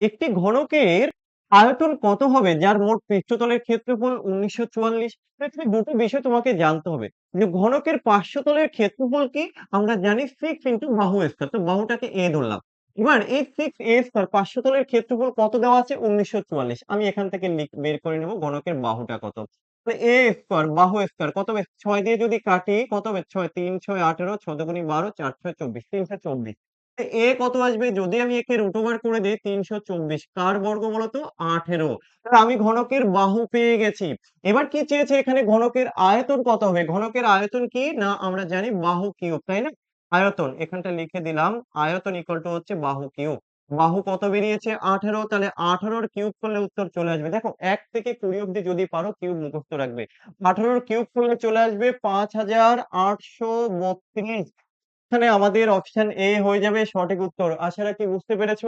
একটি ঘনকের আয়তন কত হবে যার মোট পৃষ্ঠতলের ক্ষেত্রফল ১৯৪৪? এখানে দুটো বিষয় তোমাকে জানতে হবে। যে ঘনকের পার্শ্বতলের ক্ষেত্রফল কি? আমরা জানি 6 বাহু স্কয়ার। তো বাহুটাকে A ধরলাম। এবার এই 6a² পার্শ্বতলের ক্ষেত্রফল কত দেওয়া আছে? ১৯৪৪। আমি এখান থেকে বের করে নেব ঘনকের বাহুটা কত। তাহলে a² বাহু স্কয়ার কত হবে? ৬ দিয়ে যদি কাটি কত হবে? ৬ ৩ ৬ ১৮ ৬ দুগুণে ১২ ৪ ৬ ২৪ ৩২৪। এ কত আসবে? যদি আমি একে রুট ওভার করে দেই ৩২৪ কার বর্গ বলতো? ১৮। তাহলে আমি ঘনকের বাহু পেয়ে গেছি। এবার কি চেয়েছে এখানে ঘনকের আয়তন কত হবে? ঘনকের আয়তন কি? না আমরা জানি বাহু কিউব, তাই না? আয়তন এখানটা লিখে দিলাম। আয়তন ইকুয়াল টু হচ্ছে বাহু কিউব। বাহু কত বেরিয়েছে? ১৮ তাহলে ১৮ র কিউব করলে উত্তর চলে আসবে। দেখো ১ থেকে ২০ অব্দি যদি পারো কিউব মুখস্থ রাখবে। ১৮ র কিউব করলে চলে আসবে ৫৮৩২। এখানে আমাদের অপশন এ হয়ে যাবে সঠিক উত্তর। আশা রাখি বুঝতে পেরেছো?